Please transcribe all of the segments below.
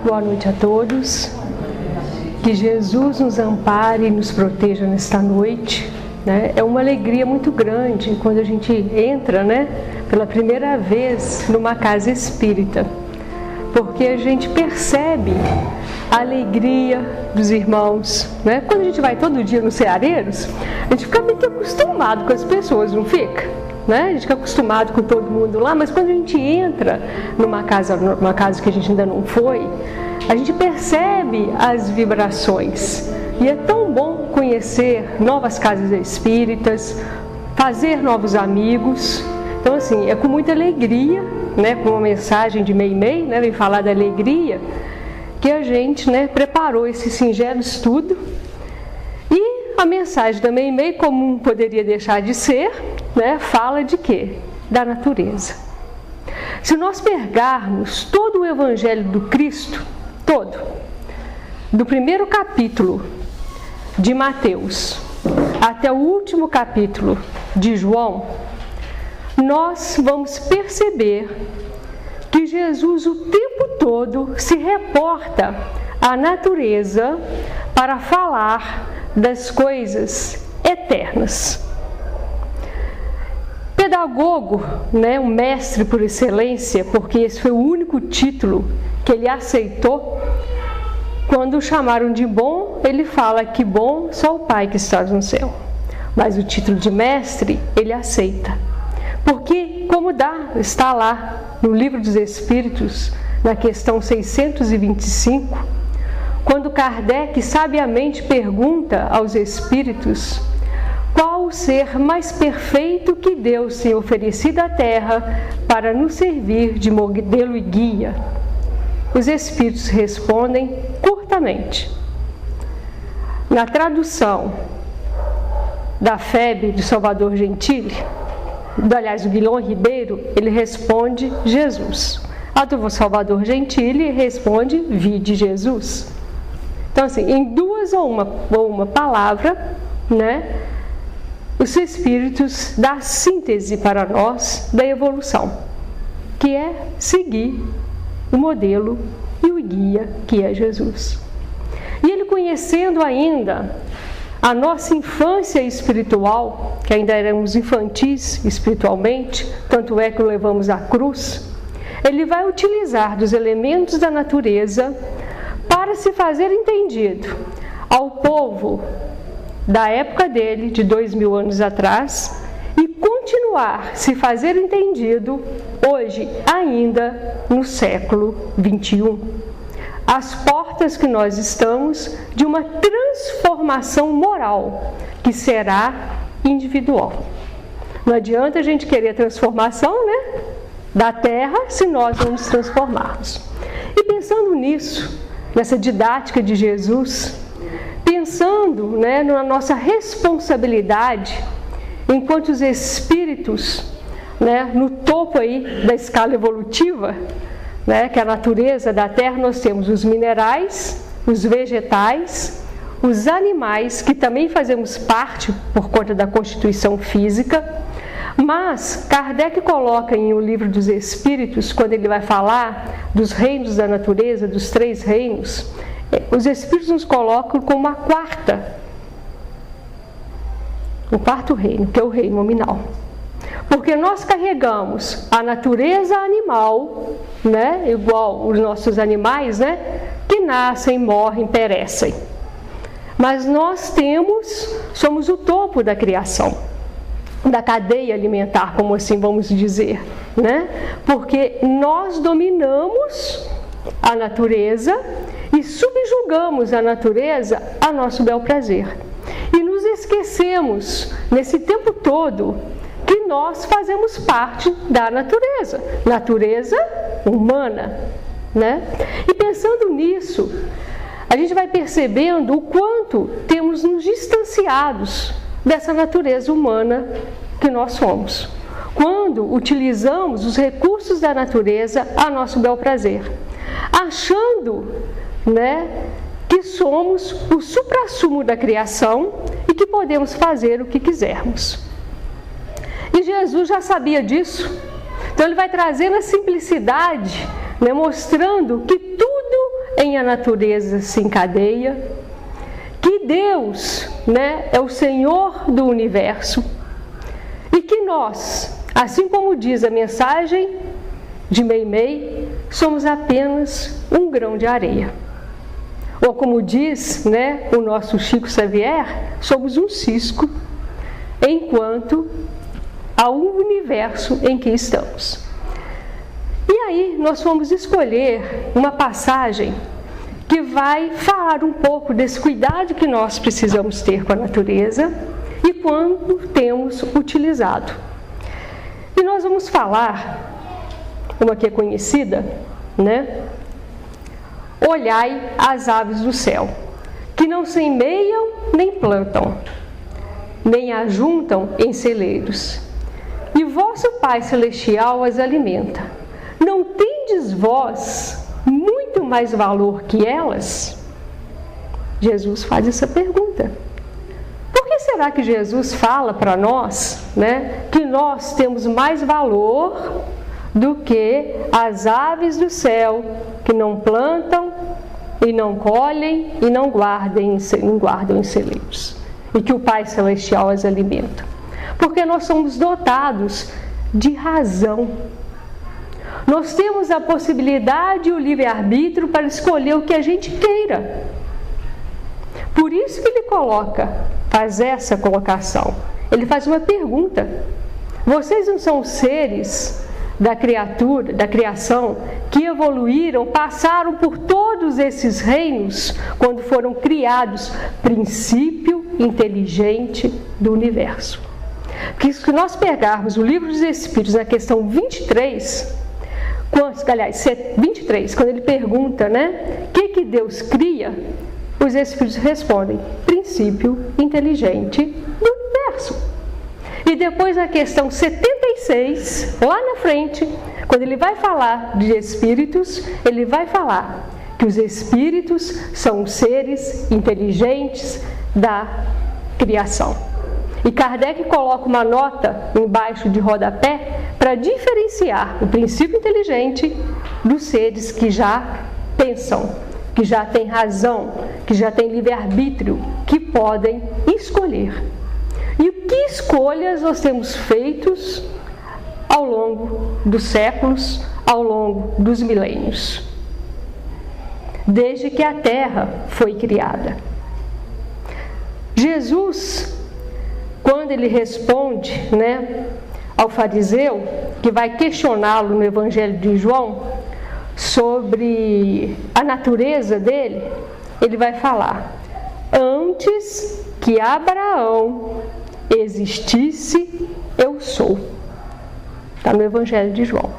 boa noite a todos. Que Jesus nos ampare e nos proteja nesta noite. É uma alegria muito grande quando a gente entra, pela primeira vez numa casa espírita, porque a gente percebe a alegria dos irmãos. Quando a gente vai todo dia nos ceareiros, a gente fica muito acostumado com as pessoas, não fica? A gente fica acostumado com todo mundo lá, mas quando a gente entra numa casa que a gente ainda não foi, a gente percebe as vibrações. E é tão bom conhecer novas casas espíritas, fazer novos amigos. Então, assim, é com muita alegria, com uma mensagem de Meimei, vem falar da alegria, que a gente preparou esse singelo estudo. E a mensagem da Meimei, como não poderia deixar de ser, fala de quê? Da natureza. Se nós pegarmos todo o Evangelho do Cristo, todo, do primeiro capítulo de Mateus até o último capítulo de João, nós vamos perceber que Jesus o tempo todo se reporta à natureza para falar das coisas eternas. Pedagogo, um mestre por excelência, porque esse foi o único título que ele aceitou. Quando o chamaram de bom, ele fala que bom só o Pai que está no céu. Mas o título de mestre, ele aceita. Porque, como está lá no Livro dos Espíritos, na questão 625, quando Kardec sabiamente pergunta aos espíritos qual o ser mais perfeito que Deus tem oferecido à Terra para nos servir de modelo e guia, os espíritos respondem curtamente. Na tradução da FEB de Salvador Gentili, aliás, o Guilhom Ribeiro, ele responde Jesus. A do Salvador Gentili responde vide Jesus. Então, assim, em duas ou uma palavra, os espíritos dão a síntese para nós da evolução, que é seguir o modelo e o guia que é Jesus. E ele, conhecendo ainda a nossa infância espiritual, que ainda éramos infantis espiritualmente, tanto é que o levamos à cruz, ele vai utilizar dos elementos da natureza para se fazer entendido ao povo da época dele, de 2000 anos atrás, e continuar se fazer entendido hoje, ainda no século 21. Às portas que nós estamos de uma transformação moral, que será individual. Não adianta a gente querer a transformação, da Terra, se nós não nos transformarmos. E pensando nisso, nessa didática de Jesus, pensando na nossa responsabilidade enquanto os espíritos, no topo aí da escala evolutiva, que é a natureza da Terra, nós temos os minerais, os vegetais, os animais, que também fazemos parte por conta da constituição física. Mas Kardec coloca em O Livro dos Espíritos, quando ele vai falar dos reinos da natureza, dos 3 reinos, os espíritos nos colocam como o quarto reino, que é o reino nominal. Porque nós carregamos a natureza animal, igual os nossos animais, que nascem, morrem, perecem. Mas nós somos o topo da criação, da cadeia alimentar, como assim vamos dizer, Porque nós dominamos a natureza e subjugamos a natureza a nosso bel prazer. E nos esquecemos, nesse tempo todo, que nós fazemos parte da natureza humana, E pensando nisso, a gente vai percebendo o quanto temos nos distanciados dessa natureza humana que nós somos, quando utilizamos os recursos da natureza a nosso bel prazer, achando, que somos o suprassumo da criação e que podemos fazer o que quisermos. E Jesus já sabia disso, então ele vai trazendo a simplicidade, mostrando que tudo em a natureza se encadeia, que Deus, é o Senhor do universo e que nós, assim como diz a mensagem de Meimei, somos apenas um grão de areia. Ou como diz o nosso Chico Xavier, somos um cisco enquanto ao universo em que estamos. E aí nós vamos escolher uma passagem que vai falar um pouco desse cuidado que nós precisamos ter com a natureza e quando temos utilizado. E nós vamos falar uma que é conhecida, Olhai as aves do céu, que não semeiam nem plantam, nem ajuntam em celeiros, e vosso Pai Celestial as alimenta. Não tendes vós muito mais valor que elas? Jesus faz essa pergunta. Por que será que Jesus fala para nós, que nós temos mais valor do que as aves do céu, que não plantam e não colhem e não guardam em celeiros, e que o Pai Celestial as alimenta? Porque nós somos dotados de razão. Nós temos a possibilidade e o livre-arbítrio para escolher o que a gente queira. Por isso que ele faz essa colocação. Ele faz uma pergunta. Vocês não são seres da criação, que evoluíram, passaram por todos esses reinos quando foram criados, princípio inteligente do universo. Porque se nós pegarmos o Livro dos Espíritos, na questão 23, quando ele pergunta, o que Deus cria, os Espíritos respondem, princípio inteligente do universo. E depois a questão 76, lá na frente, quando ele vai falar de espíritos, ele vai falar que os espíritos são seres inteligentes da criação. E Kardec coloca uma nota embaixo de rodapé para diferenciar o princípio inteligente dos seres que já pensam, que já têm razão, que já têm livre-arbítrio, que podem escolher. E que escolhas nós temos feitos ao longo dos séculos, ao longo dos milênios, desde que a Terra foi criada. Jesus, quando ele responde ao fariseu, que vai questioná-lo no Evangelho de João, sobre a natureza dele, ele vai falar, antes que Abraão existisse, eu sou. Está no Evangelho de João.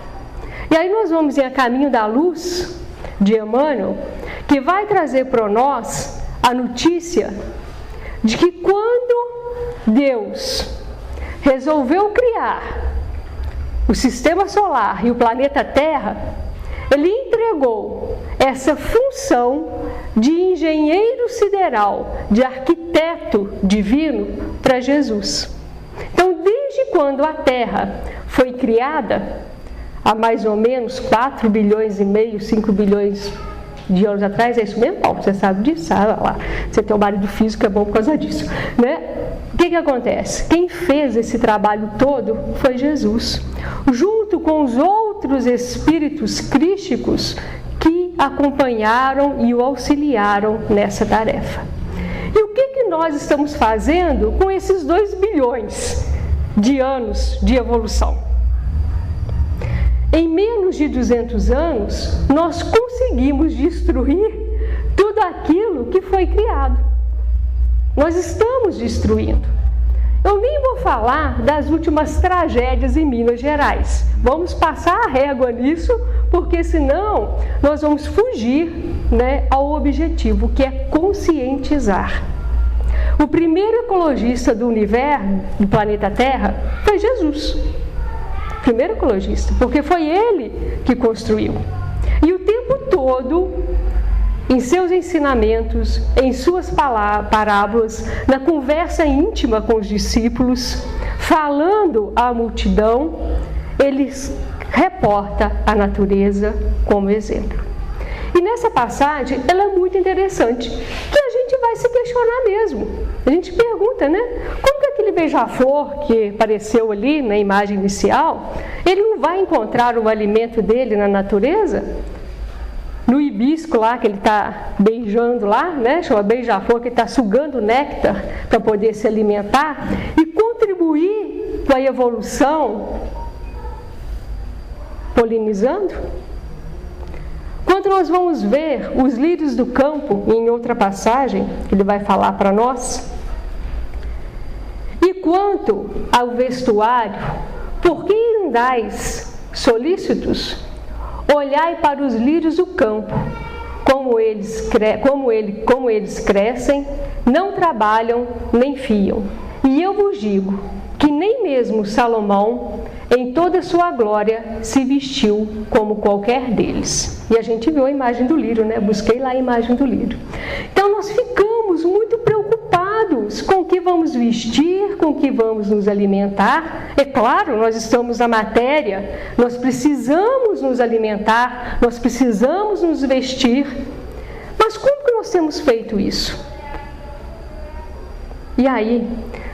E aí nós vamos ir a caminho da luz de Emmanuel, que vai trazer para nós a notícia de que quando Deus resolveu criar o sistema solar e o planeta Terra, ele entregou essa função de engenheiro sideral, de arquiteto divino para Jesus. Então, desde quando a Terra foi criada, há mais ou menos 4 bilhões e meio, 5 bilhões de anos atrás, é isso mesmo, Paulo? Você sabe disso? Ah, lá. Você tem um marido físico, é bom por causa disso, O que acontece? Quem fez esse trabalho todo foi Jesus, junto com os outros espíritos crísticos que acompanharam e o auxiliaram nessa tarefa. E o que nós estamos fazendo com esses 2 bilhões de anos de evolução? Em menos de 200 anos, nós conseguimos destruir tudo aquilo que foi criado. Nós estamos destruindo. Eu nem vou falar das últimas tragédias em Minas Gerais. Vamos passar a régua nisso, porque senão nós vamos fugir ao objetivo, que é conscientizar. O primeiro ecologista do universo, do planeta Terra, foi Jesus. Primeiro ecologista, porque foi ele que construiu. E o tempo todo, em seus ensinamentos, em suas parábolas, na conversa íntima com os discípulos, falando à multidão, ele reporta a natureza como exemplo. E nessa passagem, ela é muito interessante, que a gente vai se questionar mesmo. A gente pergunta, né? Como que aquele beija-flor que apareceu ali na imagem inicial, ele não vai encontrar o alimento dele na natureza? No hibisco lá, que ele está beijando lá, né? Chama beija-flor, que ele está sugando néctar para poder se alimentar e contribuir com a evolução, polinizando? Quando nós vamos ver os lírios do campo, em outra passagem, que ele vai falar para nós, e quanto ao vestuário, por que andais solícitos? Olhai para os lírios do campo, como eles crescem, não trabalham nem fiam. E eu vos digo que nem mesmo Salomão, em toda a sua glória, se vestiu como qualquer deles. E a gente viu a imagem do lírio, né? Busquei lá a imagem do lírio. Então nós ficamos muito preocupados com o que vamos vestir, com o que vamos nos alimentar. É claro, nós estamos na matéria, nós precisamos nos alimentar, nós precisamos nos vestir. Mas como que nós temos feito isso? E aí,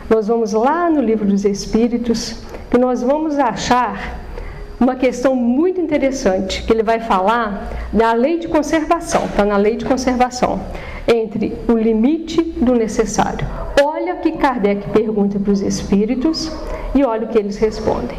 nós vamos lá no Livro dos Espíritos, que nós vamos achar uma questão muito interessante, que ele vai falar da lei de conservação, está na lei de conservação, entre o limite do necessário. Olha o que Kardec pergunta para os espíritos e olha o que eles respondem.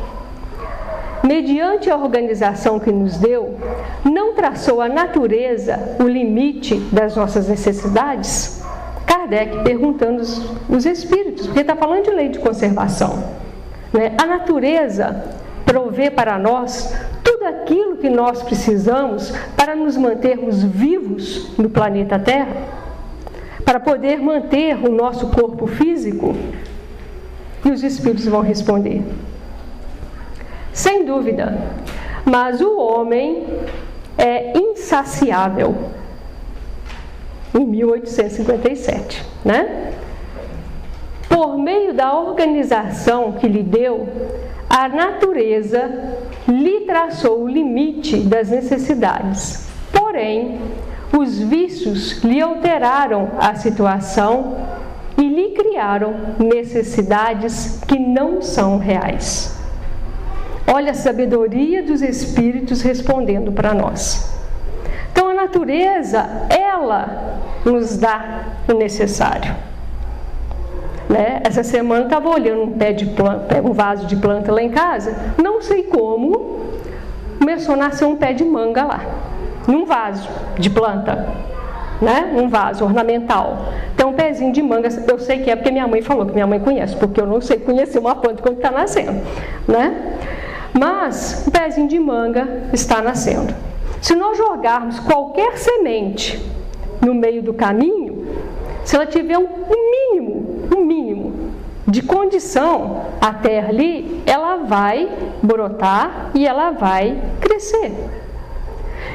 Mediante a organização que nos deu, não traçou a natureza o limite das nossas necessidades? Kardec perguntando os espíritos, porque está falando de lei de conservação, né? A natureza provê para nós tudo aquilo que nós precisamos para nos mantermos vivos no planeta Terra, para poder manter o nosso corpo físico? E os espíritos vão responder: sem dúvida, mas o homem é insaciável. Em 1857, né? Por meio da organização que lhe deu, a natureza lhe traçou o limite das necessidades. Porém, os vícios lhe alteraram a situação e lhe criaram necessidades que não são reais. Olha a sabedoria dos espíritos respondendo para nós. Então a natureza, ela nos dá o necessário, né? Essa semana eu estava olhando um pé de planta, um vaso de planta lá em casa, não sei como, começou a nascer um pé de manga lá, num vaso de planta, né? Um vaso ornamental. Então um pezinho de manga, eu sei que é porque minha mãe falou, que minha mãe conhece, porque eu não sei conhecer uma planta quando está nascendo, né? Mas um pezinho de manga está nascendo. Se nós jogarmos qualquer semente no meio do caminho, se ela tiver um mínimo de condição, a terra ali, ela vai brotar e ela vai crescer.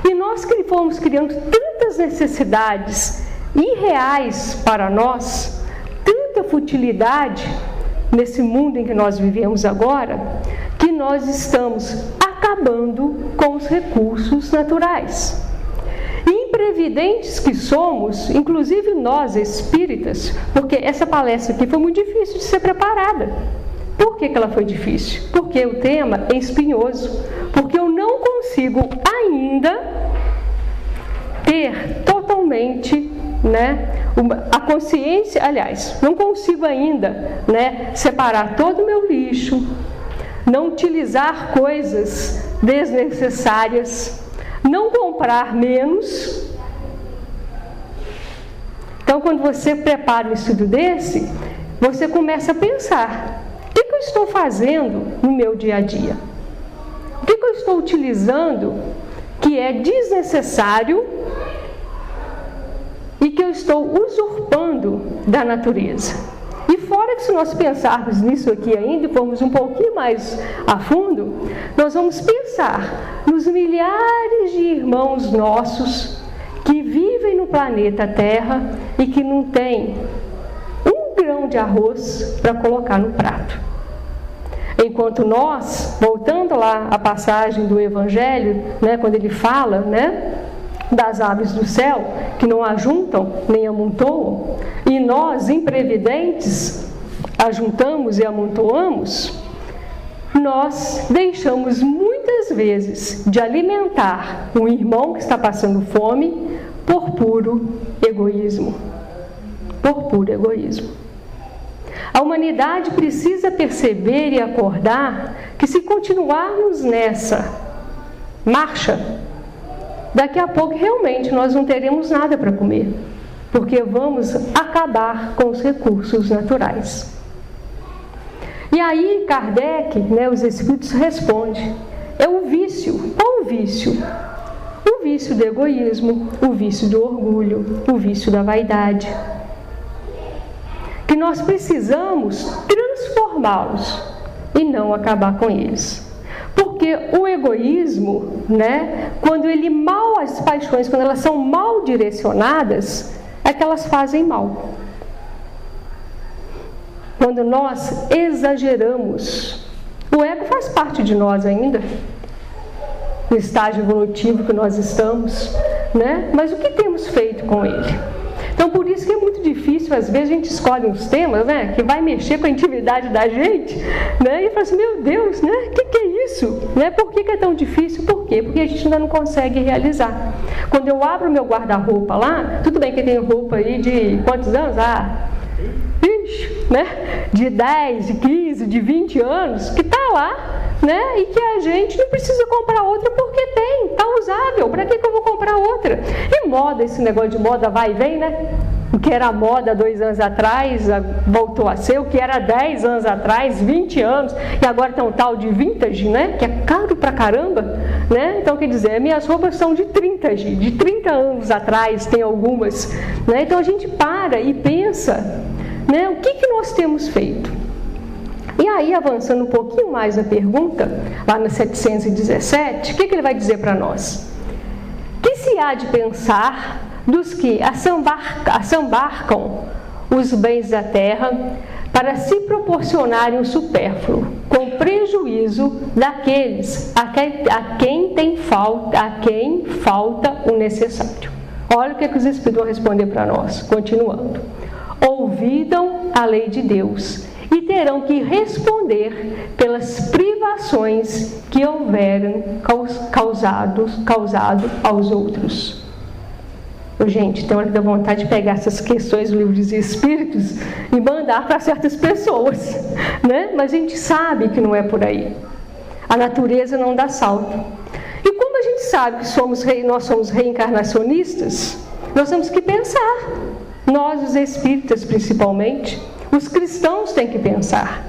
E nós que fomos criando tantas necessidades irreais para nós, tanta futilidade nesse mundo em que nós vivemos agora, que nós estamos acabando com os recursos naturais. Imprevidentes que somos, inclusive nós espíritas, porque essa palestra aqui foi muito difícil de ser preparada. Por que ela foi difícil? Porque o tema é espinhoso, porque eu não consigo ainda ter totalmente, né, a consciência, aliás, não consigo ainda, né, separar todo o meu lixo, não utilizar coisas desnecessárias, não comprar menos. Então, quando você prepara um estudo desse, você começa a pensar: o que eu estou fazendo no meu dia a dia? O que eu estou utilizando que é desnecessário e que eu estou usurpando da natureza? E fora que, se nós pensarmos nisso aqui ainda e formos um pouquinho mais a fundo, nós vamos pensar nos milhares de irmãos nossos que vivem no planeta Terra e que não têm um grão de arroz para colocar no prato. Enquanto nós, voltando lá à passagem do Evangelho, né, quando ele fala, né, das aves do céu, que não ajuntam nem amontoam, e nós, imprevidentes, ajuntamos e amontoamos, nós deixamos muitas vezes de alimentar um irmão que está passando fome por puro egoísmo. Por puro egoísmo. A humanidade precisa perceber e acordar que, se continuarmos nessa marcha, daqui a pouco realmente nós não teremos nada para comer, porque vamos acabar com os recursos naturais. E aí Kardec, os Espíritos respondem: é o vício. Qual o vício? O vício do egoísmo, o vício do orgulho, o vício da vaidade. Que nós precisamos transformá-los e não acabar com eles. Porque o egoísmo, quando as paixões, quando elas são mal direcionadas, é que elas fazem mal. Quando nós exageramos, o ego faz parte de nós ainda, no estágio evolutivo que nós estamos, mas o que temos feito com ele? Então, por isso que é muito difícil, às vezes a gente escolhe uns temas, que vai mexer com a intimidade da gente, e fala assim: meu Deus, que é isso? Por que é tão difícil? Por quê? Porque a gente ainda não consegue realizar. Quando eu abro meu guarda-roupa lá, tudo bem que tem roupa aí de quantos anos? De 10, de 15, de 20 anos, que está lá, e que a gente não precisa comprar outra porque está usável. Para que eu vou comprar outra? E moda, esse negócio de moda vai e vem, O que era moda 2 anos atrás voltou a ser, o que era 10 anos atrás, 20 anos, e agora tem um tal de vintage, que é caro pra caramba, Então, quer dizer, minhas roupas são de 30 anos atrás, tem algumas, Então a gente para e pensa, o que nós temos feito? E aí, avançando um pouquinho mais na pergunta, lá no 717, o que ele vai dizer para nós? Que se há de pensar dos que assambarcam os bens da terra para se proporcionarem o supérfluo, com prejuízo daqueles a quem falta o necessário. Olha o que os Espíritos vão responder para nós, continuando. Ouvidam a lei de Deus e terão que responder pelas privações que houveram causado aos outros. Gente, tem hora que dá vontade de pegar essas questões do livro dos Espíritos e mandar para certas pessoas, Mas a gente sabe que não é por aí. A natureza não dá salto. E como a gente sabe que nós somos reencarnacionistas, nós temos que pensar. Nós, os espíritas principalmente, os cristãos têm que pensar.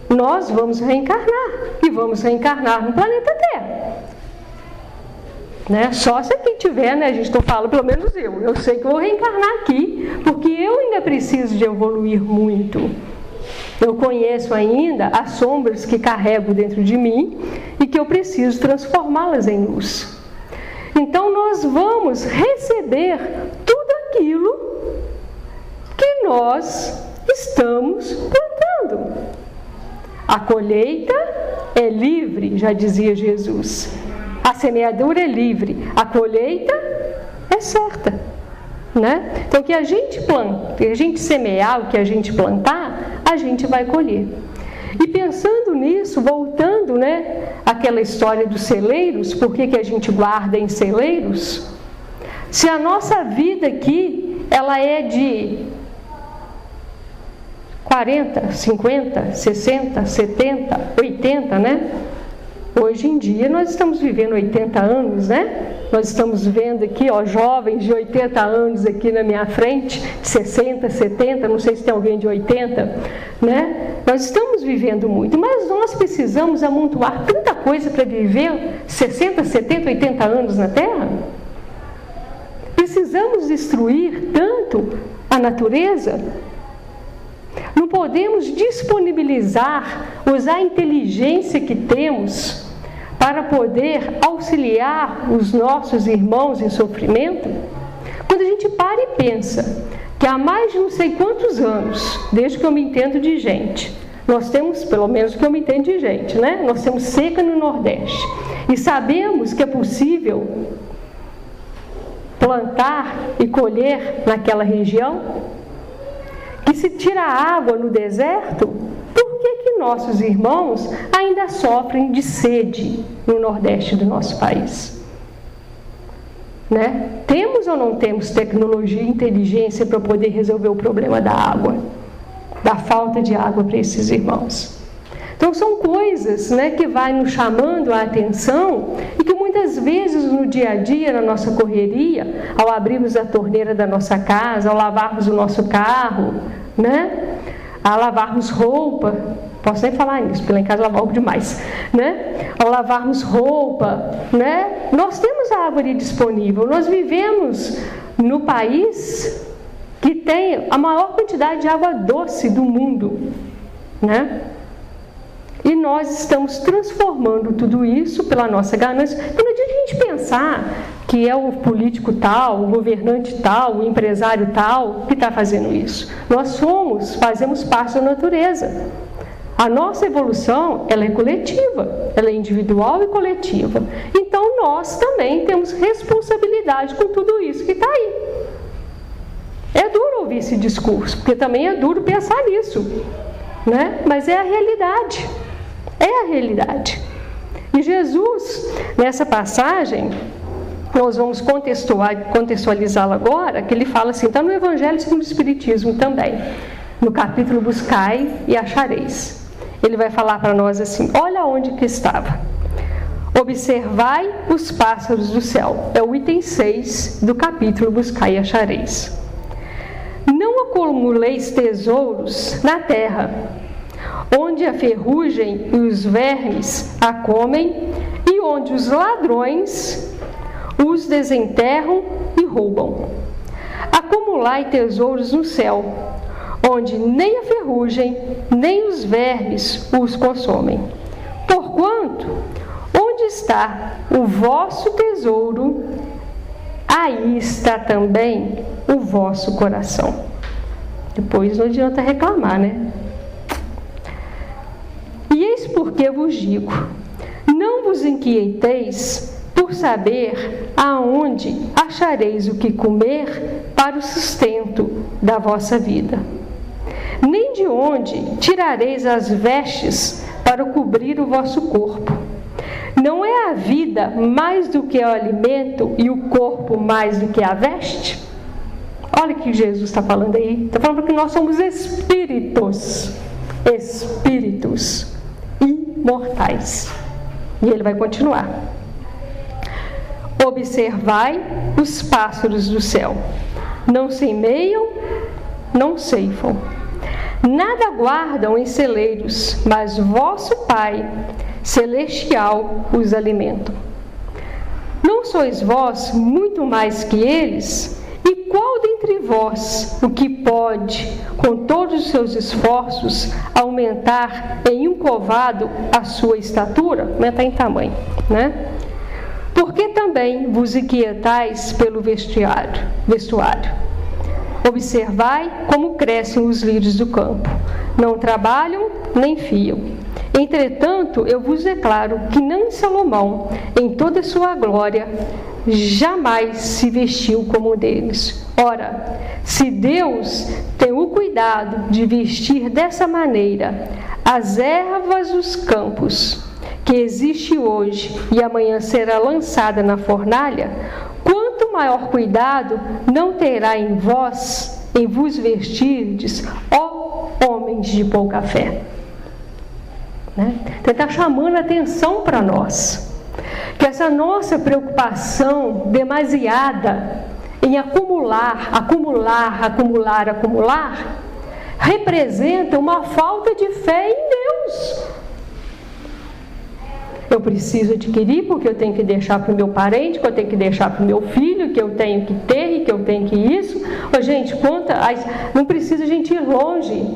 Nós vamos reencarnar, e vamos reencarnar no planeta Terra. Só se aqui tiver, a gente não fala, pelo menos eu sei que vou reencarnar aqui, porque eu ainda preciso de evoluir muito. Eu conheço ainda as sombras que carrego dentro de mim e que eu preciso transformá-las em luz. Então nós vamos receber tudo aquilo que nós estamos plantando. A colheita é livre, já dizia Jesus. A semeadura é livre, a colheita é certa, Então, o que a gente planta, que a gente semear, o que a gente plantar, a gente vai colher. E pensando nisso, voltando, àquela história dos celeiros, por que a gente guarda em celeiros? Se a nossa vida aqui, ela é de 40, 50, 60, 70, 80, Hoje em dia nós estamos vivendo 80 anos, Nós estamos vendo aqui, jovens de 80 anos aqui na minha frente, 60, 70, não sei se tem alguém de 80, Nós estamos vivendo muito, mas nós precisamos amontoar tanta coisa para viver 60, 70, 80 anos na Terra? Precisamos destruir tanto a natureza? Não podemos disponibilizar, usar a inteligência que temos para poder auxiliar os nossos irmãos em sofrimento? Quando a gente para e pensa que há mais de não sei quantos anos, desde que eu me entendo de gente, nós temos, pelo menos que eu me entendo de gente, Nós temos seca no Nordeste. E sabemos que é possível plantar e colher naquela região? Que se tira água no deserto, por que nossos irmãos ainda sofrem de sede no Nordeste do nosso país? Né? Temos ou não temos tecnologia e inteligência para poder resolver o problema da água, da falta de água para esses irmãos? Então são coisas, né, que vai nos chamando a atenção e que muitas vezes no dia a dia, na nossa correria, ao abrirmos a torneira da nossa casa, ao lavarmos o nosso carro, né, a lavarmos roupa, posso nem falar nisso, porque lá em casa eu lavo algo demais, né? Ao lavarmos roupa, né? Nós temos a água ali disponível. Nós vivemos no país que tem a maior quantidade de água doce do mundo, né? E nós estamos transformando tudo isso pela nossa ganância. Então não adianta a gente pensar que é o político tal, o governante tal, o empresário tal que está fazendo isso. Nós fazemos parte da natureza. A nossa evolução, ela é coletiva, ela é individual e coletiva. Então nós também temos responsabilidade com tudo isso que está aí. É duro ouvir esse discurso, porque também é duro pensar nisso, né? Mas é a realidade. É a realidade. E Jesus, nessa passagem, nós vamos contextualizá-la agora, que ele fala assim, está no Evangelho segundo o Espiritismo também, no capítulo Buscai e Achareis. Ele vai falar para nós assim, olha onde que estava. Observai os pássaros do céu. É o item 6 do capítulo Buscai e Achareis. Não acumuleis tesouros na terra, onde a ferrugem e os vermes a comem, e onde os ladrões os desenterram e roubam. Acumulai tesouros no céu, onde nem a ferrugem, nem os vermes os consomem. Porquanto, onde está o vosso tesouro, aí está também o vosso coração. Depois não adianta reclamar, né? E eis porque vos digo, não vos inquieteis por saber aonde achareis o que comer para o sustento da vossa vida, nem de onde tirareis as vestes para cobrir o vosso corpo. Não é a vida mais do que o alimento e o corpo mais do que a veste? Olha o que Jesus está falando aí. Está falando que nós somos espíritos imortais. E ele vai continuar. Observai os pássaros do céu. Não semeiam, não ceifam, nada guardam em celeiros, mas vosso Pai celestial os alimenta. Não sois vós muito mais que eles? E qual dentre vós o que pode, com todos os seus esforços, aumentar em um covado a sua estatura? Aumentar em tamanho, né? Porque também vos inquietais pelo vestuário. Observai como crescem os lírios do campo. Não trabalham nem fiam. Entretanto, eu vos declaro que nem Salomão, em toda a sua glória, jamais se vestiu como um deles. Ora, se Deus tem o cuidado de vestir dessa maneira as ervas dos campos, que existe hoje e amanhã será lançada na fornalha, quanto maior cuidado não terá em vos vestirdes, ó homens de pouca fé. Né? Então, está chamando a atenção para nós, que essa nossa preocupação demasiada em acumular, representa uma falta de fé em Deus. Eu preciso adquirir porque eu tenho que deixar para o meu parente, que eu tenho que deixar para o meu filho, que eu tenho que ter e que eu tenho que isso. Ô, gente, não precisa a gente ir longe.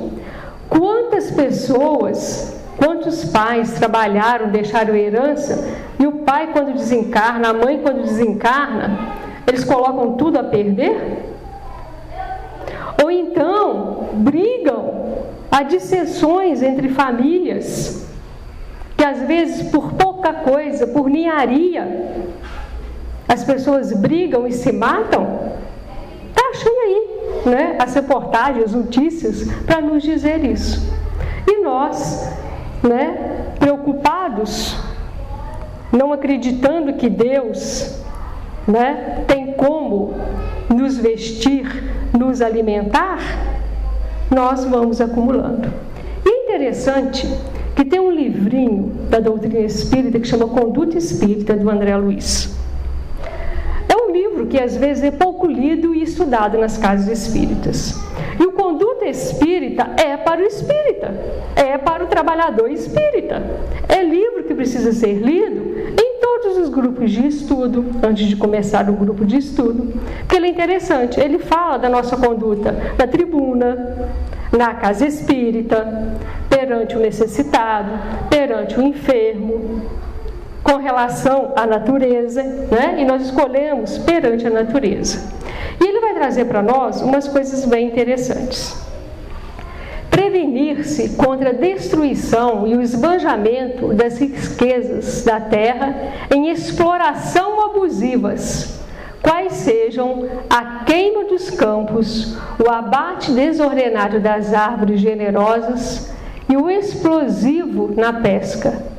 Quantas pessoas, quantos pais trabalharam, deixaram herança, e o pai quando desencarna, a mãe quando desencarna, eles colocam tudo a perder? Ou então brigam, há dissensões entre famílias, que às vezes por pouca coisa, por ninharia, as pessoas brigam e se matam, está cheio aí, né? As reportagens, as notícias, para nos dizer isso. E nós, né, preocupados, não acreditando que Deus, né, tem como nos vestir, nos alimentar, nós vamos acumulando. E é interessante que tem um livrinho da doutrina espírita que chama Conduta Espírita, do André Luiz. É um livro que às vezes é pouco lido e estudado nas casas espíritas. E o Conduta Espírita é para o espírita, é para o trabalhador espírita. É livro que precisa ser lido em todos os grupos de estudo, antes de começar o grupo de estudo, porque ele é interessante. Ele fala da nossa conduta na tribuna, na casa espírita, perante o necessitado, perante o enfermo, com relação à natureza, né? E nós escolhemos perante a natureza. E ele vai trazer para nós umas coisas bem interessantes. Prevenir-se contra a destruição e o esbanjamento das riquezas da terra em exploração abusivas, quais sejam a queima dos campos, o abate desordenado das árvores generosas e o explosivo na pesca.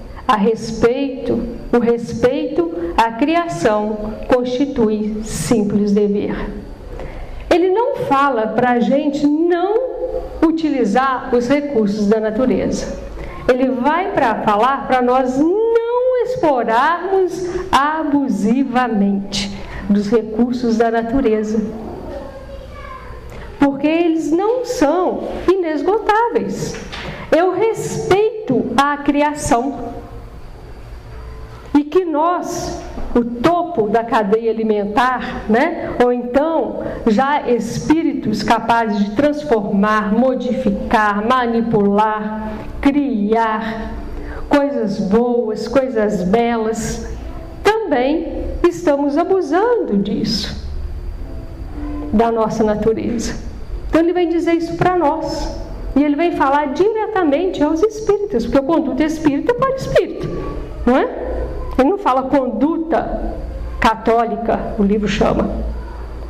O respeito à criação constitui simples dever. Ele não fala para a gente não utilizar os recursos da natureza. Ele vai falar para nós não explorarmos abusivamente dos recursos da natureza, porque eles não são inesgotáveis. Eu respeito a criação e que nós, o topo da cadeia alimentar, né? Ou então já espíritos capazes de transformar, modificar, manipular, criar coisas boas, coisas belas, também estamos abusando disso, da nossa natureza. Então ele vem dizer isso para nós, e ele vem falar diretamente aos espíritas, porque o conduta espírita é para o espírito, não é? Ele não fala conduta católica, o livro chama,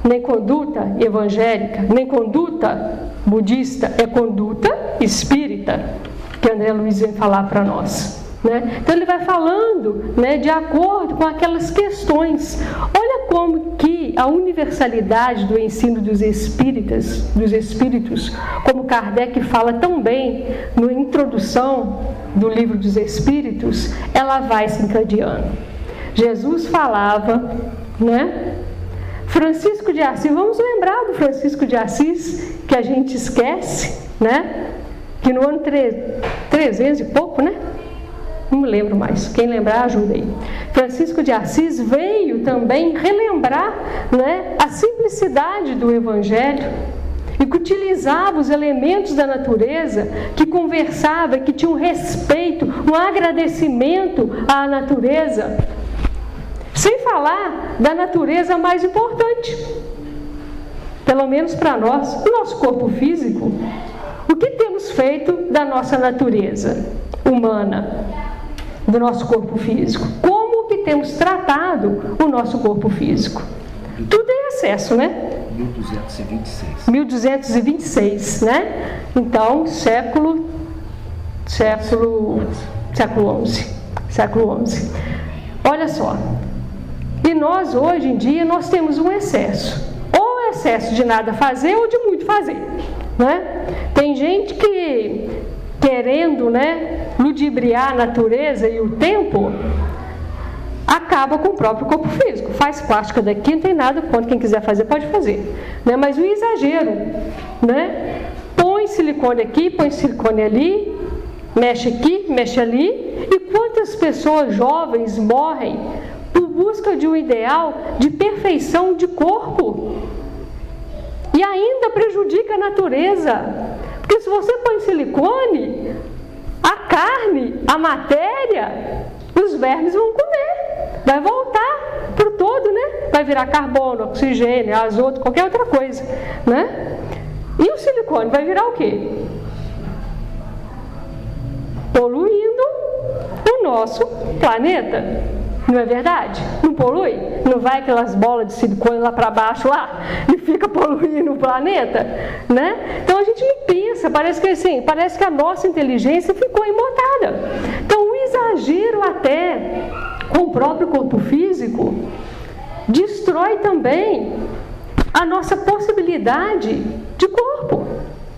nem conduta evangélica, nem conduta budista, é conduta espírita, que André Luiz vem falar para nós, né? Então ele vai falando, né, de acordo com aquelas questões. Olha como que a universalidade do ensino dos espíritos, como Kardec fala tão bem na introdução do livro dos Espíritos, ela vai se encadeando. Jesus falava, né? Francisco de Assis, vamos lembrar do Francisco de Assis, que a gente esquece, né? Que no ano 300 e pouco, né? Não me lembro mais, quem lembrar ajuda aí. Francisco de Assis veio também relembrar, né, a simplicidade do Evangelho, e que utilizava os elementos da natureza, que conversava, que tinha um respeito, um agradecimento à natureza, sem falar da natureza mais importante, pelo menos para nós, o nosso corpo físico. O que temos feito da nossa natureza humana, do nosso corpo físico? Como que temos tratado o nosso corpo físico? Tudo em excesso, né? 1226, né? Então, século XI. Olha só. E nós, hoje em dia, nós temos um excesso. Ou excesso de nada fazer ou de muito fazer, né? Tem gente que, querendo, né, ludibriar a natureza e o tempo, acaba com o próprio corpo físico. Faz plástica daqui, não tem nada contra, quem quiser fazer pode fazer, né? Mas o exagero, né? Põe silicone aqui, põe silicone ali, mexe aqui, mexe ali. E quantas pessoas jovens morrem por busca de um ideal de perfeição de corpo e ainda prejudica a natureza? Porque se você põe silicone, a carne, a matéria, os vermes vão comer, vai voltar para o todo, né? Vai virar carbono, oxigênio, azoto, qualquer outra coisa, né? E o silicone vai virar o quê? Poluindo o nosso planeta. Não é verdade? Não polui? Não vai aquelas bolas de silicone lá para baixo lá e fica poluindo o planeta, né? Então a gente não pensa, parece que a nossa inteligência ficou imotada. Então o exagero até com o próprio corpo físico destrói também a nossa possibilidade de corpo,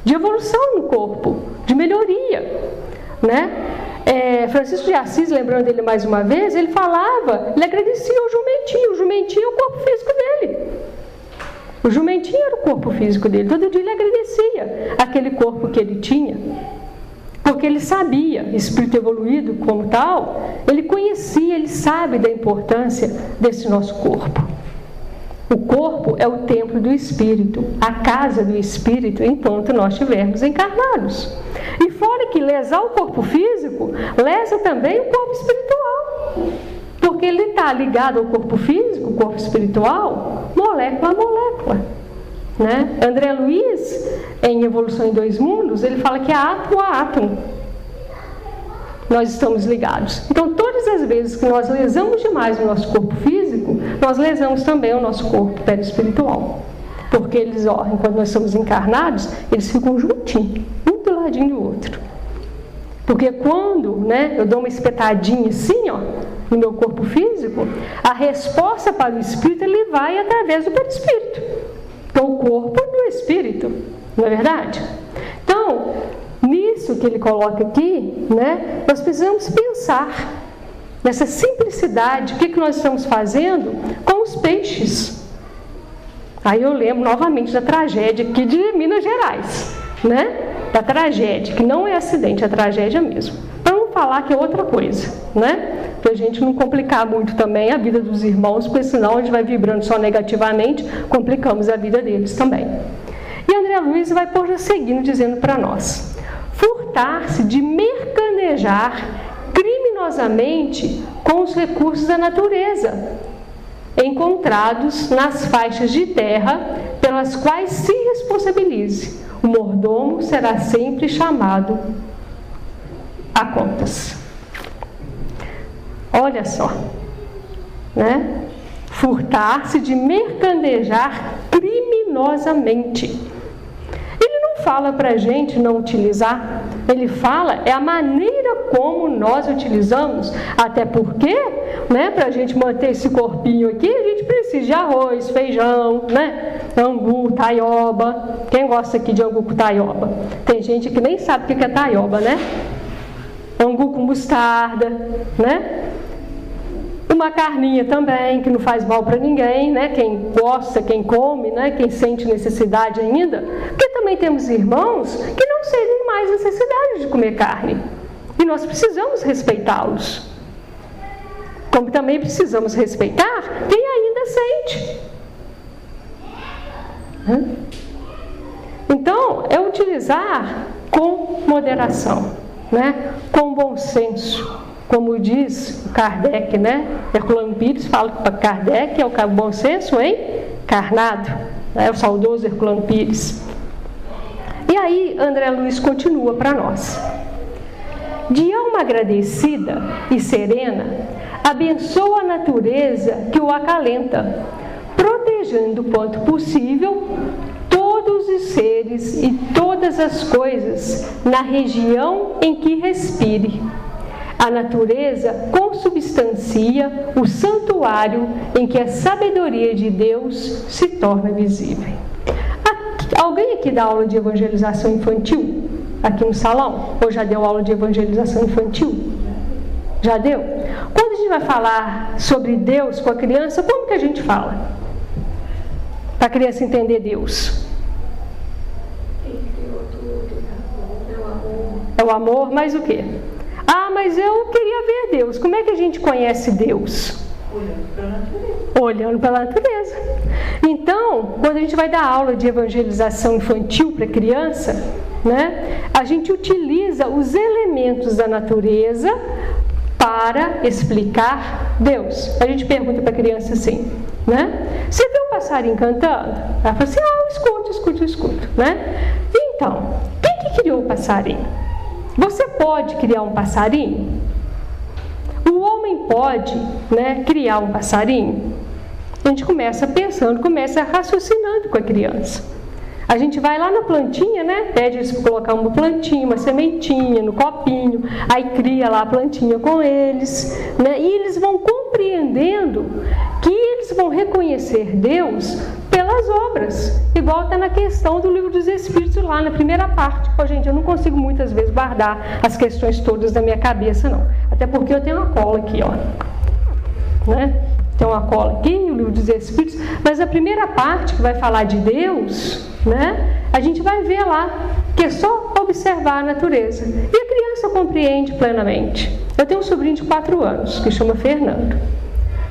de evolução no corpo, de melhoria, né? Francisco de Assis, lembrando dele mais uma vez, ele agradecia o jumentinho é o corpo físico dele. O jumentinho era o corpo físico dele, todo dia ele agradecia aquele corpo que ele tinha, porque ele sabia, espírito evoluído como tal, ele conhecia, ele sabe da importância desse nosso corpo. O corpo é o templo do Espírito, a casa do Espírito, enquanto nós estivermos encarnados. E fora que lesar o corpo físico, lesa também o corpo espiritual. Porque ele está ligado ao corpo físico, o corpo espiritual, molécula a molécula. Né? André Luiz, em Evolução em Dois Mundos, ele fala que é átomo a átomo nós estamos ligados. Então, todas as vezes que nós lesamos demais o nosso corpo físico, nós lesamos também o nosso corpo perispiritual. Porque eles, enquanto nós estamos encarnados, eles ficam juntinhos, um do ladinho do outro. Porque quando, né, eu dou uma espetadinha assim, no meu corpo físico, a resposta para o espírito, ele vai através do perispírito. Então, o corpo é do espírito, não é verdade? Então, nisso que ele coloca aqui, né, nós precisamos pensar nessa simplicidade, o que nós estamos fazendo com os peixes. Aí eu lembro novamente da tragédia aqui de Minas Gerais, né? Da tragédia, que não é acidente, é tragédia mesmo. Para não falar que é outra coisa, né? Para a gente não complicar muito também a vida dos irmãos, porque senão a gente vai vibrando só negativamente, complicamos a vida deles também. E André Luiz vai prosseguindo dizendo para nós: furtar-se de mercadejar criminosamente com os recursos da natureza, encontrados nas faixas de terra pelas quais se responsabilize. O mordomo será sempre chamado a contas. Olha só, né? Furtar-se de mercadejar criminosamente. Ele não fala para a gente não utilizar, ele fala a maneira como nós utilizamos, até porque, né, para a gente manter esse corpinho aqui, a gente precisa de arroz, feijão, né, angu, taioba. Quem gosta aqui de angu com taioba? Tem gente que nem sabe o que é taioba, né? Angu com mostarda, né? Uma carninha também, que não faz mal para ninguém, né? Quem gosta, quem come, né? Quem sente necessidade ainda. Porque também temos irmãos que não sentem mais necessidade de comer carne. E nós precisamos respeitá-los. Como também precisamos respeitar quem ainda sente. Então, é utilizar com moderação, né? Com bom senso. Como diz Kardec, né? Herculano Pires fala que para Kardec é o bom senso encarnado, né? O saudoso Herculano Pires. E aí André Luiz continua para nós: de alma agradecida e serena, abençoa a natureza que o acalenta, protegendo quanto possível todos os seres e todas as coisas na região em que respire. A natureza consubstancia o santuário em que a sabedoria de Deus se torna visível. Alguém aqui dá aula de evangelização infantil? Aqui no salão? Ou já deu aula de evangelização infantil? Já deu? Quando a gente vai falar sobre Deus com a criança, como que a gente fala? Para a criança entender Deus. É o amor, mas o quê? Ah, mas eu queria ver Deus. Como é que a gente conhece Deus? Olhando pela natureza. Então, quando a gente vai dar aula de evangelização infantil para criança, né, a gente utiliza os elementos da natureza para explicar Deus. A gente pergunta para a criança assim, né? Você viu um passarinho cantando? Ela fala assim, escuto, né? Então, quem que criou o passarinho? Você pode criar um passarinho? O homem homem pode, né, criar um passarinho? A gente começa pensando, começa raciocinando com a criança. A gente vai lá na plantinha, né, pede eles para colocar uma plantinha, uma sementinha no copinho, aí cria lá a plantinha com eles, né, e eles vão compreendendo que eles vão reconhecer Deus pelas obras, igual está na questão do Livro dos Espíritos lá na primeira parte. Pô, gente, eu não consigo muitas vezes guardar as questões todas da minha cabeça, não, até porque eu tenho uma cola aqui, ó, né? Tem uma cola aqui, o Livro dos Espíritos, mas a primeira parte que vai falar de Deus, né, a gente vai ver lá, que é só observar a natureza. E a criança compreende plenamente. Eu tenho um sobrinho de 4 anos, que chama Fernando.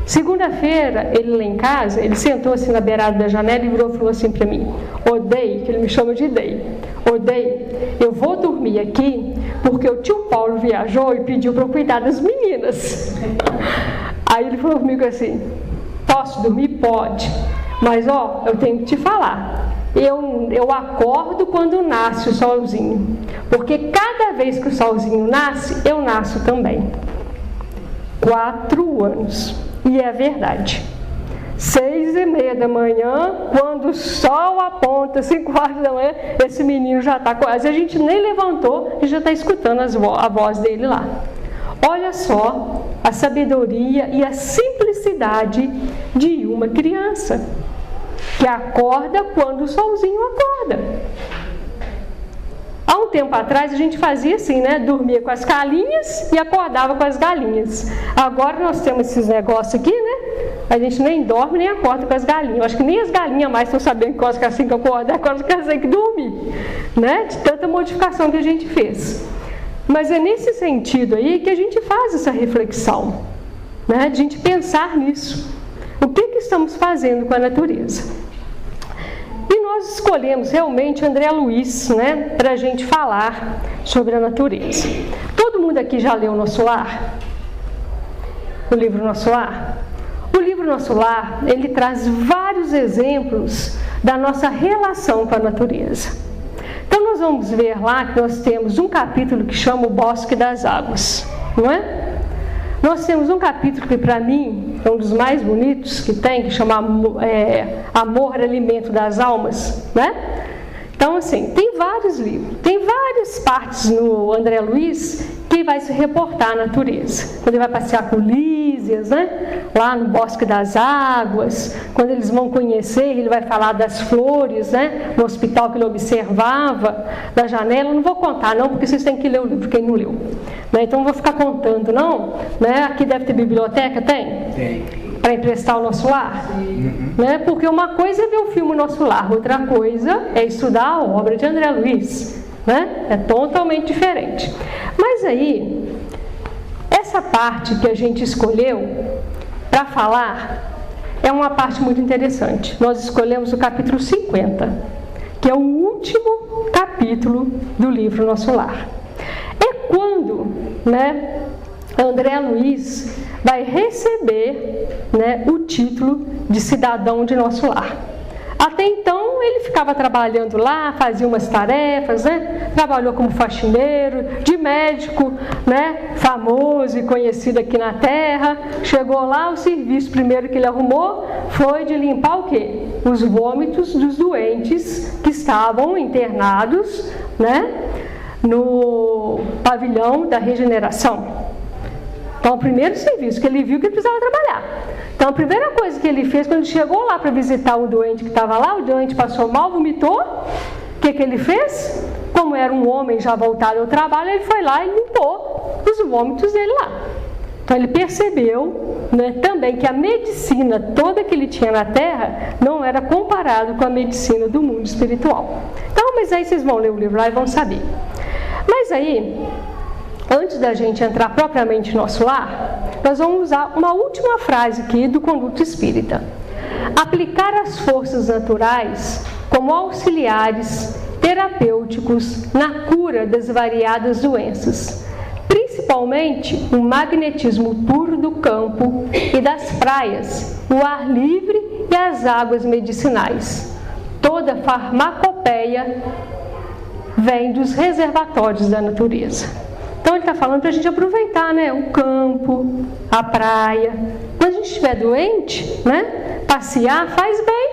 Segunda-feira, ele lá em casa, ele sentou assim na beirada da janela e virou e falou assim para mim: Odei, que ele me chama de Dei, Odei, eu vou dormir aqui porque o tio Paulo viajou e pediu para eu cuidar das meninas. Aí ele falou comigo assim: posso dormir? Pode, mas ó, eu tenho que te falar, eu acordo quando nasce o solzinho, porque cada vez que o solzinho nasce, eu nasço também. 4 anos, e é verdade. 6h30 da manhã, quando o sol aponta, 5h da manhã, esse menino já está quase, a gente nem levantou e já está escutando a voz dele lá. Olha só a sabedoria e a simplicidade de uma criança, que acorda quando o solzinho acorda. Há um tempo atrás a gente fazia assim, né? Dormia com as galinhas e acordava com as galinhas. Agora nós temos esses negócios aqui, né? A gente nem dorme nem acorda com as galinhas. Eu acho que nem as galinhas mais estão sabendo que assim que acordar, quase que tem que dormir, né? De tanta modificação que a gente fez. Mas é nesse sentido aí que a gente faz essa reflexão, né? De a gente pensar nisso. O que estamos fazendo com a natureza? E nós escolhemos realmente André Luiz, né? Para a gente falar sobre a natureza. Todo mundo aqui já leu Nosso Lar? O livro Nosso Lar? O livro Nosso Lar, ele traz vários exemplos da nossa relação com a natureza. Então nós vamos ver lá que nós temos um capítulo que chama o Bosque das Águas, não é? Nós temos um capítulo que para mim é um dos mais bonitos que tem, que chama Amor, Alimento das Almas, né? Então assim, tem vários livros, tem várias partes no André Luiz que vai se reportar à natureza. Quando ele vai passear com Lísias, né? Lá no Bosque das Águas, quando eles vão conhecer, ele vai falar das flores, né? No hospital que ele observava, da janela. Eu não vou contar não, porque vocês têm que ler o livro, quem não leu, né? Então não vou ficar contando não, né? Aqui deve ter biblioteca, tem? Tem. Para emprestar o Nosso Lar? Né? Porque uma coisa é ver o filme Nosso Lar, outra coisa é estudar a obra de André Luiz, né? É totalmente diferente. Mas aí, essa parte que a gente escolheu para falar é uma parte muito interessante. Nós escolhemos o capítulo 50, que é o último capítulo do livro Nosso Lar. É quando, né, André Luiz vai receber, né, o título de cidadão de Nosso Lar. Até então ele ficava trabalhando lá, fazia umas tarefas, né? Trabalhou como faxineiro, de médico, né? Famoso e conhecido aqui na terra. Chegou lá, o serviço primeiro que ele arrumou foi de limpar o quê? Os vômitos dos doentes que estavam internados, né? No pavilhão da regeneração. Então, o primeiro serviço que ele viu que ele precisava trabalhar. Então, a primeira coisa que ele fez, quando ele chegou lá para visitar o doente que estava lá, o doente passou mal, vomitou, o que ele fez? Como era um homem já voltado ao trabalho, ele foi lá e limpou os vômitos dele lá. Então, ele percebeu, né, também que a medicina toda que ele tinha na Terra não era comparado com a medicina do mundo espiritual. Então, mas aí vocês vão ler o livro lá e vão saber. Mas aí, antes da gente entrar propriamente no Nosso Lar, nós vamos usar uma última frase aqui do Conduto Espírita. Aplicar as forças naturais como auxiliares terapêuticos na cura das variadas doenças, principalmente o magnetismo puro do campo e das praias, o ar livre e as águas medicinais. Toda farmacopeia vem dos reservatórios da natureza. Então ele está falando para a gente aproveitar, né? O campo, a praia. Quando a gente estiver doente, né? Passear faz bem.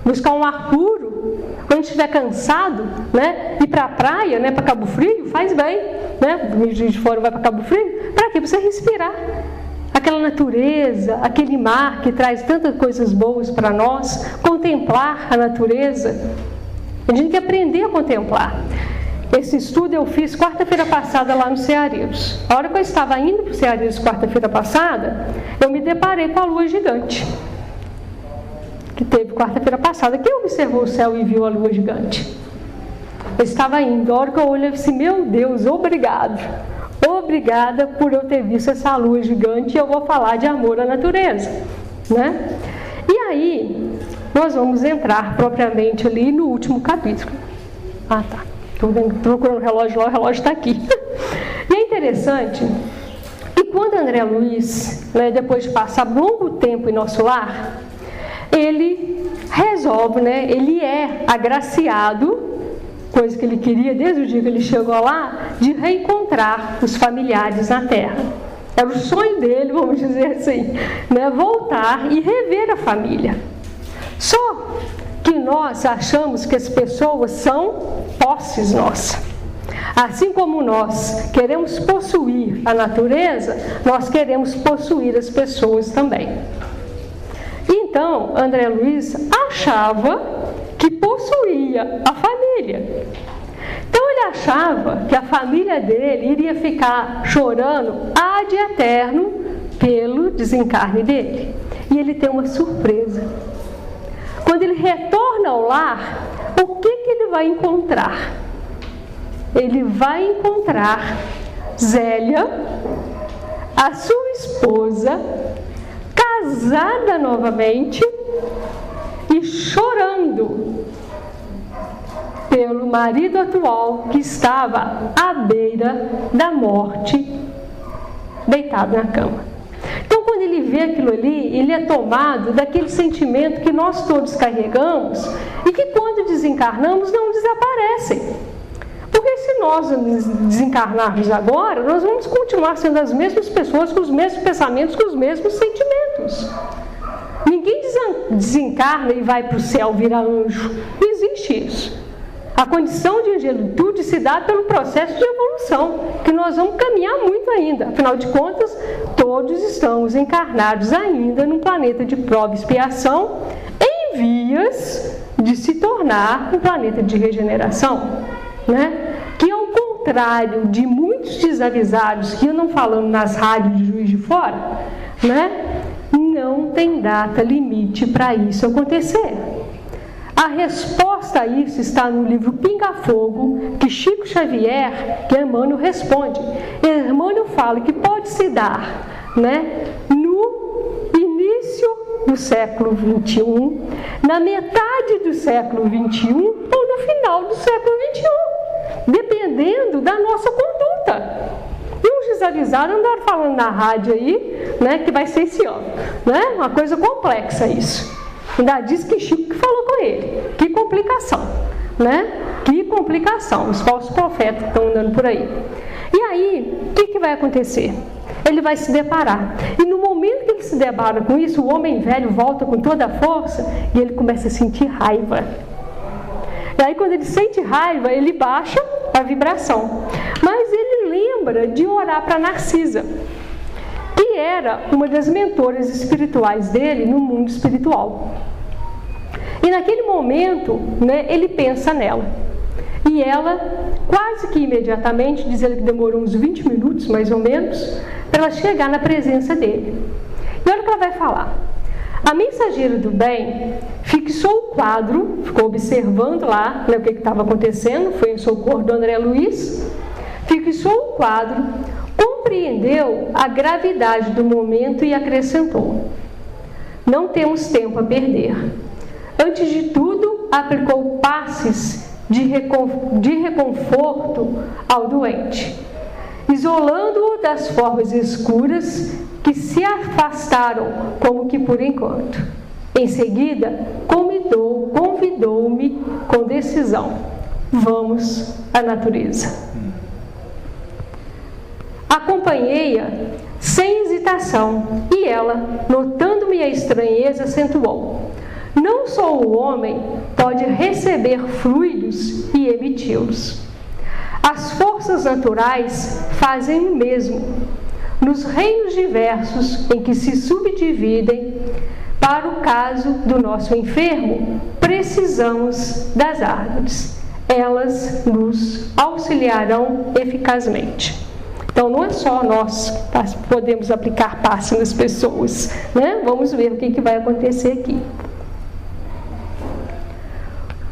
Buscar um ar puro. Quando a gente estiver cansado, né? Ir para a praia, né? Para Cabo Frio, faz bem, né? Do Juiz de Fora vai para Cabo Frio. Para quê? Para você respirar. Aquela natureza, aquele mar que traz tantas coisas boas para nós. Contemplar a natureza. A gente tem que aprender a contemplar. Esse estudo eu fiz quarta-feira passada lá no Ceareiros. A hora que eu estava indo para o Ceareiros quarta-feira passada, eu me deparei com a lua gigante. Que teve quarta-feira passada. Quem observou o céu e viu a lua gigante? Eu estava indo. A hora que eu olhei, eu disse, meu Deus, obrigado. Obrigada por eu ter visto essa lua gigante e eu vou falar de amor à natureza. Né? E aí, nós vamos entrar propriamente ali no último capítulo. Ah, tá. Estou procurando o relógio lá, o relógio está aqui. E é interessante que quando André Luiz, né, depois de passar longo tempo em nosso lar, ele resolve, né, ele é agraciado, coisa que ele queria desde o dia que ele chegou lá, de reencontrar os familiares na terra. Era o sonho dele, vamos dizer assim, né, voltar e rever a família. Só que nós achamos que as pessoas são posses nossas. Assim como nós queremos possuir a natureza, nós queremos possuir as pessoas também. Então, André Luiz achava que possuía a família. Então, ele achava que a família dele iria ficar chorando ad eterno pelo desencarne dele. E ele tem uma surpresa. Quando ele retorna ao lar, o que ele vai encontrar? Ele vai encontrar Zélia, a sua esposa, casada novamente e chorando pelo marido atual que estava à beira da morte, deitado na cama. Então, quando ele vê aquilo ali, ele é tomado daquele sentimento que nós todos carregamos e que quando desencarnamos não desaparecem. Porque se nós desencarnarmos agora, nós vamos continuar sendo as mesmas pessoas, com os mesmos pensamentos, com os mesmos sentimentos. Ninguém desencarna e vai para o céu virar anjo. Não existe isso. A condição de angelitude se dá pelo processo de evolução, que nós vamos caminhar muito ainda. Afinal de contas, todos estamos encarnados ainda num planeta de prova e expiação, em vias de se tornar um planeta de regeneração, né? Que ao contrário de muitos desavisados que andam falando nas rádios de Juiz de Fora, né? Não tem data limite para isso acontecer. A resposta a isso está no livro Pinga Fogo, que Chico Xavier, que Emmanuel responde. Emmanuel fala que pode se dar, né, no início do século XXI, na metade do século XXI ou no final do século XXI, dependendo da nossa conduta. E os desavisados andaram falando na rádio aí, né, que vai ser esse ano, né? Uma coisa complexa isso. Ainda diz que Chico que falou com ele. Que complicação, né? Que complicação. Os falsos profetas que estão andando por aí. E aí, o que vai acontecer? Ele vai se deparar. E no momento que ele se depara com isso, o homem velho volta com toda a força e ele começa a sentir raiva. E aí, quando ele sente raiva, ele baixa a vibração. Mas ele lembra de orar para Narcisa, que era uma das mentoras espirituais dele no mundo espiritual. E naquele momento, né, ele pensa nela. E ela, quase que imediatamente, diz ele que demorou uns 20 minutos, mais ou menos, para ela chegar na presença dele. E olha o que ela vai falar. A mensageira do bem fixou o quadro, ficou observando lá, né, o que estava acontecendo, foi em socorro do André Luiz, fixou o quadro, compreendeu a gravidade do momento e acrescentou: não temos tempo a perder. Antes de tudo, aplicou passes de reconforto ao doente, isolando-o das formas escuras que se afastaram como que por enquanto. Em seguida, convidou-me com decisão: vamos à natureza. Acompanhei-a sem hesitação, e ela, notando minha estranheza, acentuou: não só o homem pode receber fluidos e emiti-los. As forças naturais fazem o mesmo. Nos reinos diversos em que se subdividem, para o caso do nosso enfermo, precisamos das árvores. Elas nos auxiliarão eficazmente. Então, não é só nós que podemos aplicar passe nas pessoas, né? Vamos ver o que vai acontecer aqui.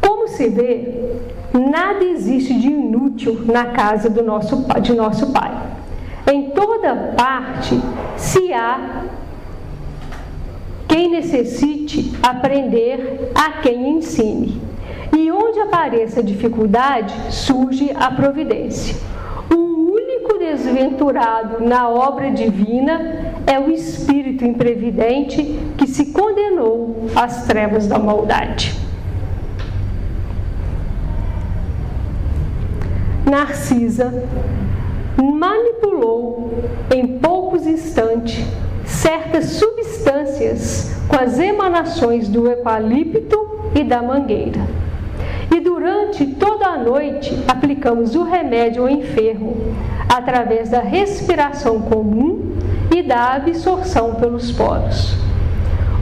Como se vê, nada existe de inútil na casa de nosso Pai. Em toda parte se há quem necessite aprender, a quem ensine. E onde apareça dificuldade, surge a providência. O único desventurado na obra divina é o espírito imprevidente que se condenou às trevas da maldade. Narcisa manipulou em poucos instantes certas substâncias com as emanações do eucalipto e da mangueira. E durante toda a noite aplicamos o remédio ao enfermo, através da respiração comum e da absorção pelos poros.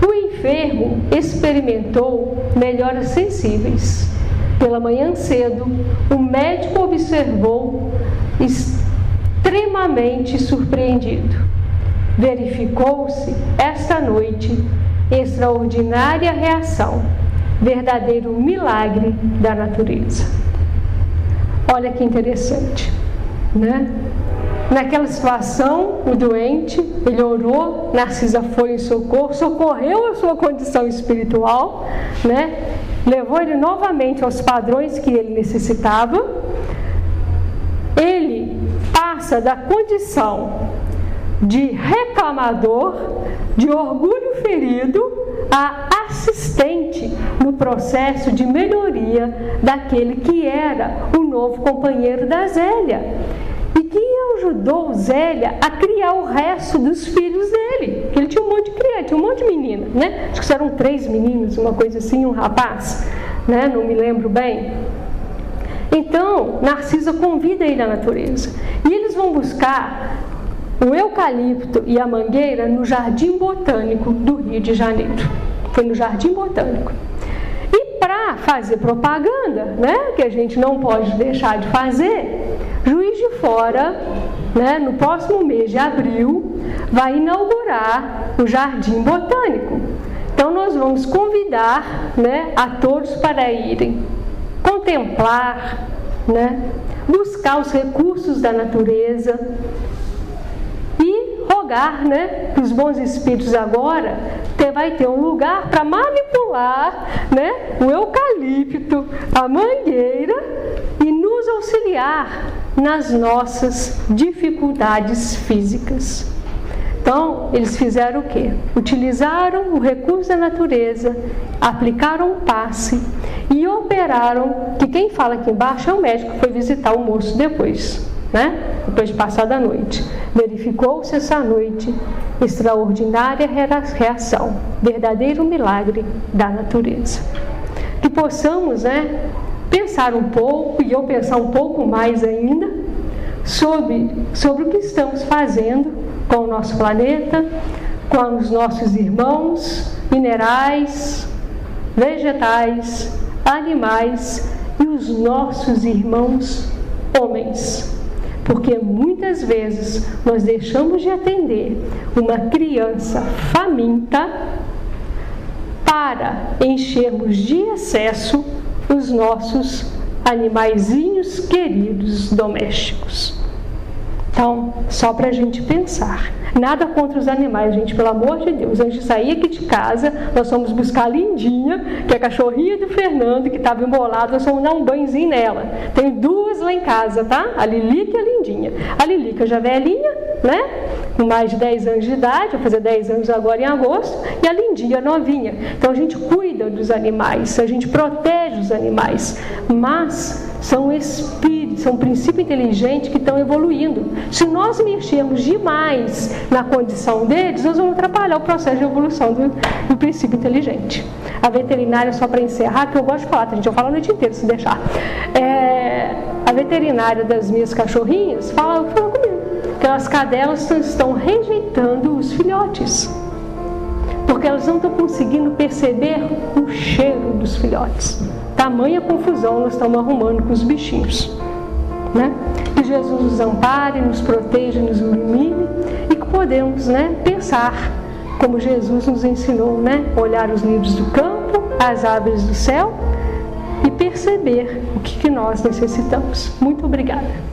O enfermo experimentou melhoras sensíveis. Pela manhã cedo, o médico observou extremamente surpreendido. Verificou-se esta noite extraordinária reação, verdadeiro milagre da natureza. Olha que interessante, né? Naquela situação, o doente, ele orou, Narcisa foi em socorro, socorreu a sua condição espiritual, né? Levou ele novamente aos padrões que ele necessitava. Ele passa da condição de reclamador, de orgulho ferido, a assistente no processo de melhoria daquele que era o novo companheiro da Zélia e que ajudou Zélia a criar o resto dos filhos dele. Ele tinha um monte de criança, tinha um monte de menina, né? Acho que eram 3 meninos, uma coisa assim, um rapaz, né? Não me lembro bem. Então, Narcisa convida ele à natureza e eles vão buscar o eucalipto e a mangueira no Jardim Botânico do Rio de Janeiro. Foi no Jardim Botânico. E para fazer propaganda, né, que a gente não pode deixar de fazer, Juiz de Fora, né, no próximo mês de abril, vai inaugurar o Jardim Botânico. Então nós vamos convidar, né, a todos para irem contemplar, né, buscar os recursos da natureza e rogar, né, que os bons espíritos agora vai ter um lugar para manipular, né, o eucalipto, a mangueira e nos auxiliar nas nossas dificuldades físicas. Então, eles fizeram o quê? Utilizaram o recurso da natureza, aplicaram um passe e operaram, que quem fala aqui embaixo é o médico que foi visitar o moço depois, né? Depois de passar da noite. Verificou-se essa noite extraordinária reação, verdadeiro milagre da natureza. Que possamos, né, pensar um pouco, e eu pensar um pouco mais ainda, sobre o que estamos fazendo com o nosso planeta, com os nossos irmãos minerais, vegetais, animais e os nossos irmãos homens. Porque muitas vezes nós deixamos de atender uma criança faminta para enchermos de excesso os nossos animaizinhos queridos domésticos. Então, só para a gente pensar. Nada contra os animais, gente, pelo amor de Deus. Antes de sair aqui de casa, nós fomos buscar a Lindinha, que é a cachorrinha do Fernando, que estava embolada, nós fomos dar um banhozinho nela. Tem 2 lá em casa, tá? A Lilica e a Lindinha. A Lilica já velhinha, né? com mais de 10 anos de idade, vai fazer 10 anos agora em agosto, e a Lindinha, novinha. Então a gente cuida dos animais, a gente protege os animais, mas são espíritos, são princípios inteligentes que estão evoluindo. Se nós mexermos demais na condição deles, nós vamos atrapalhar o processo de evolução do princípio inteligente. A veterinária, só para encerrar, que eu gosto de falar, gente, eu falo a noite inteira se deixar. A veterinária das minhas cachorrinhas fala comigo que as cadelas estão rejeitando os filhotes, porque elas não estão conseguindo perceber o cheiro dos filhotes. Tamanha confusão nós estamos arrumando com os bichinhos, né? Que Jesus nos ampare, nos proteja, nos ilumine e que podemos, né, pensar como Jesus nos ensinou, né? Olhar os lírios do campo, as aves do céu e perceber o que nós necessitamos. Muito obrigada.